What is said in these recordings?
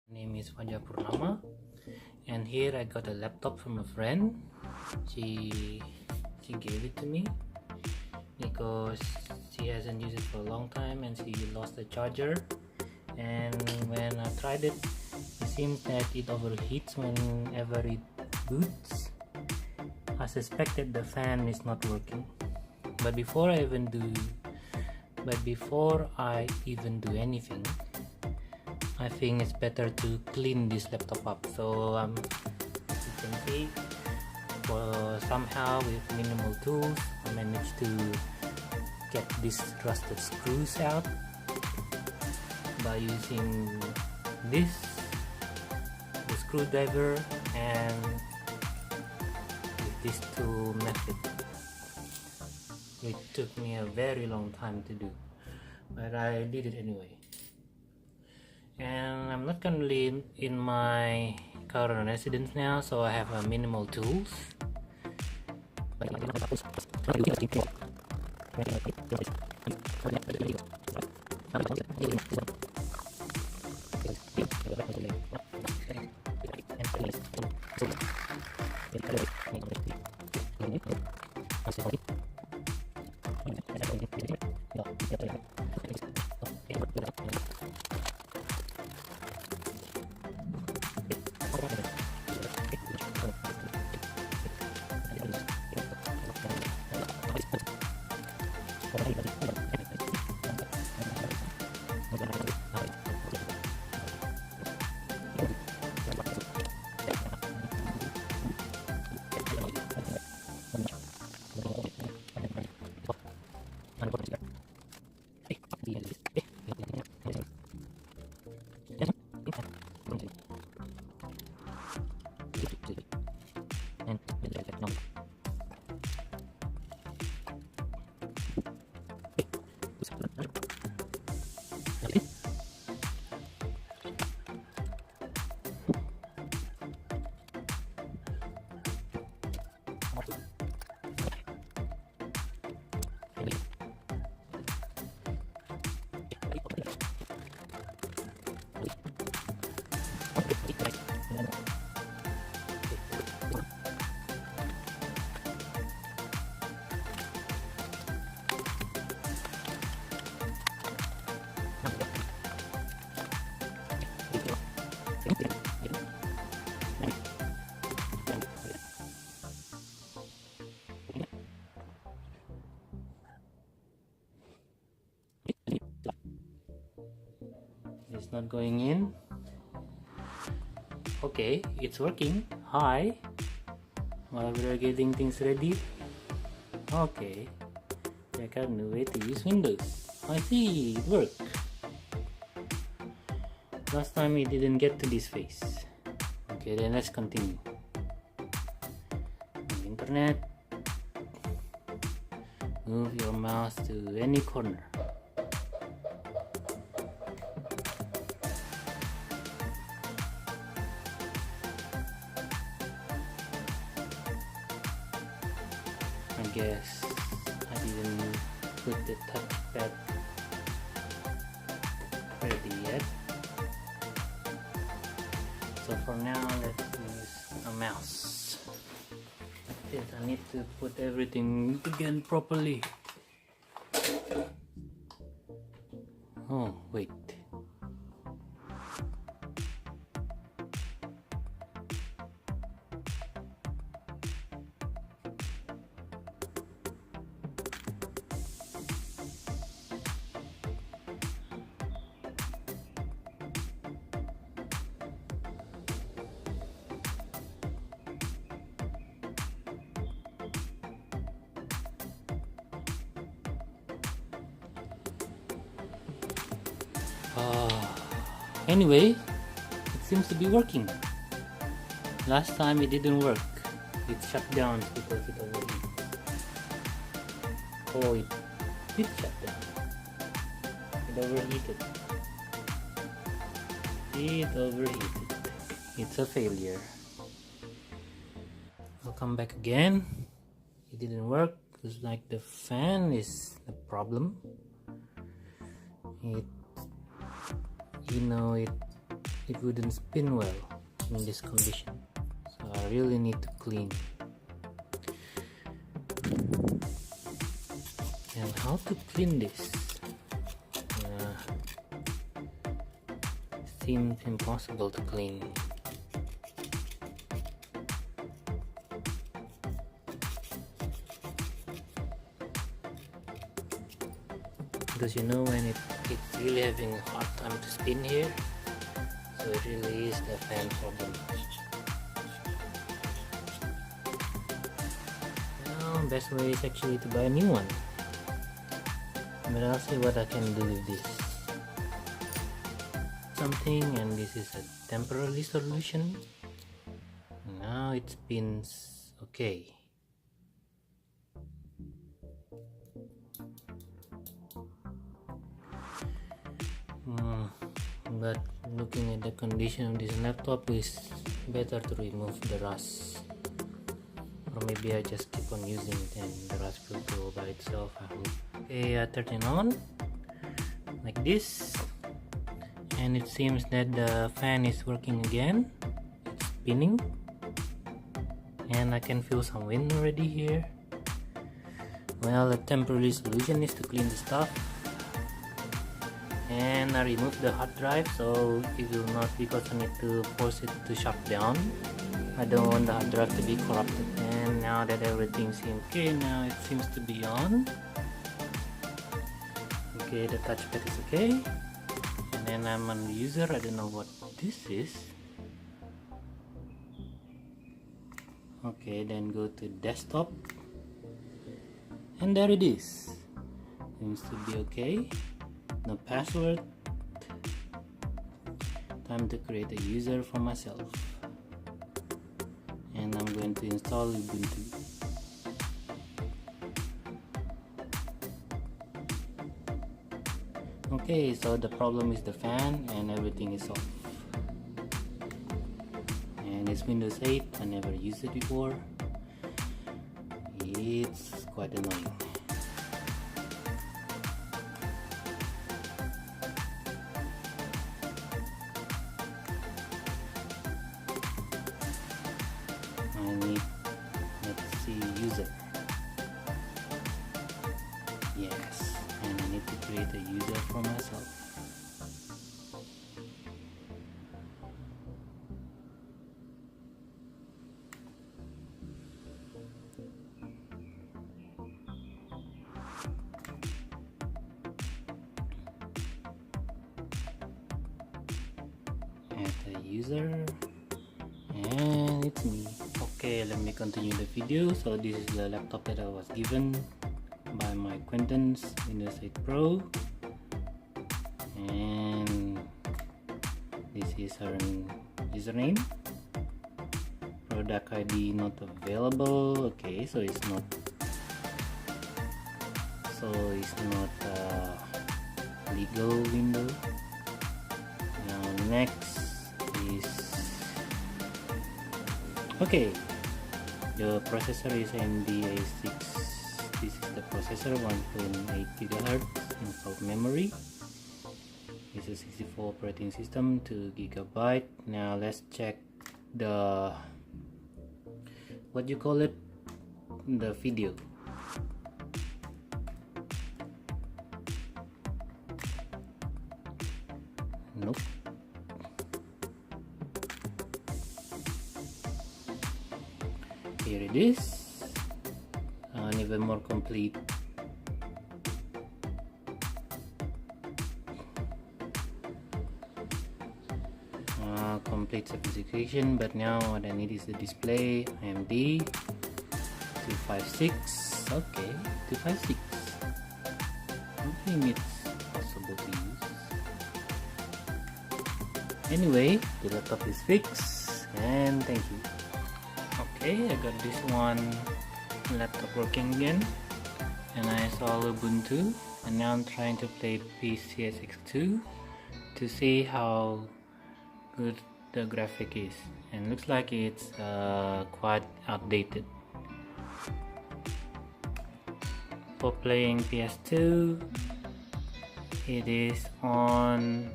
Name is Fajar Purnama, and here I got a laptop from a friend. She gave it to me because she hasn't used it for a long time and she lost the charger, and when I tried it, it seems that it overheats whenever it boots. I suspected the fan is not working, but before I even do anything, I think it's better to clean this laptop up. So as you can see, somehow with minimal tools I managed to get these rusted screws out by using the screwdriver and with these two methods. It took me a very long time to do, but I did it anyway. And I'm not currently in my current residence now, so I have minimal tools. It's not going in. Okay, it's working. Hi. While we are getting things ready. Okay. Check out new way to use Windows. I see, it worked. Last time it didn't get to this phase. Okay, then let's continue. Internet. Move your mouse to any corner. I guess I didn't put the touchpad ready yet. So for now, let's use a mouse. Since I need to put everything again properly. Oh, wait. Anyway, it seems to be working. Last time it didn't work. It shut down because it overheated. Oh, it did shut down. It overheated. It overheated. It's a failure. I'll come back again. It didn't work. Looks like the fan is the problem. it wouldn't spin well in this condition, so I really need to clean. And how to clean this? Seems impossible to clean. Because you know when it's really having a hard time to spin here, so it really is the fan problem. Well, best way is actually to buy a new one, but I'll see what I can do with this. Something, and this is a temporary solution. Now it spins okay. But looking at the condition of this laptop, is better to remove the rust, or maybe I just keep on using it and the rust will go by itself, I hope. Okay, I turn it on like this, and it seems that the fan is working again. It's spinning, and I can feel some wind already here. Well, a temporary solution is to clean the stuff, and I removed the hard drive so it will not, because I need to force it to shut down. I don't want the hard drive to be corrupted. And now that everything seems okay, now it seems to be on. Okay, the touchpad is okay, and then I'm on the user. I don't know what this is. Okay, then go to desktop, and there it is. Seems to be okay. No password. Time to create a user for myself, and I'm going to install Ubuntu. Okay, so the problem is the fan, and everything is off. And it's Windows 8. I never used it before. It's quite annoying. I need, let's see, user. Yes, and I need to create a user for myself. Add a user, and it's me. Okay, let me continue the video. So this is the laptop that I was given by my acquaintance, Windows 8 Pro, and this is her username. Product ID not available. Okay, so it's not a legal window. Now next is, okay, the processor is AMD A6. This is the processor, 1.8 GHz installed memory. This is 64 operating system, 2 GB. Now let's check the, what you call it, the video. Nope. Here it is, and even more complete. Complete specification, but now what I need is the display. AMD 256. Okay, 256. I think it's possible to use. Anyway, the laptop is fixed, and thank you. Okay, I got this one laptop working again, and I installed Ubuntu, and now I'm trying to play PCSX2 to see how good the graphic is, and looks like it's quite outdated. For playing PS2, it is on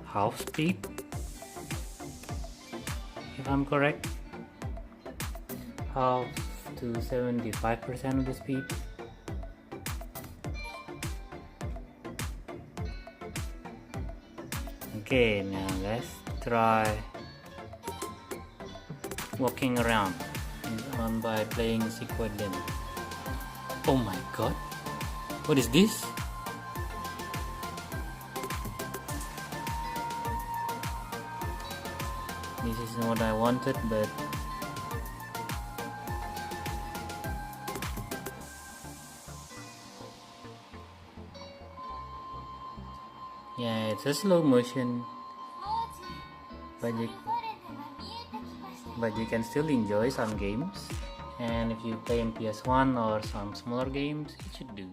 half speed, I'm correct, half to 75% of the speed. Okay, now let's try walking around by playing Suikoden. Oh my god, what is this? This isn't what I wanted, but yeah, it's a slow motion, but you can still enjoy some games, and if you play in PS1 or some smaller games, it should do.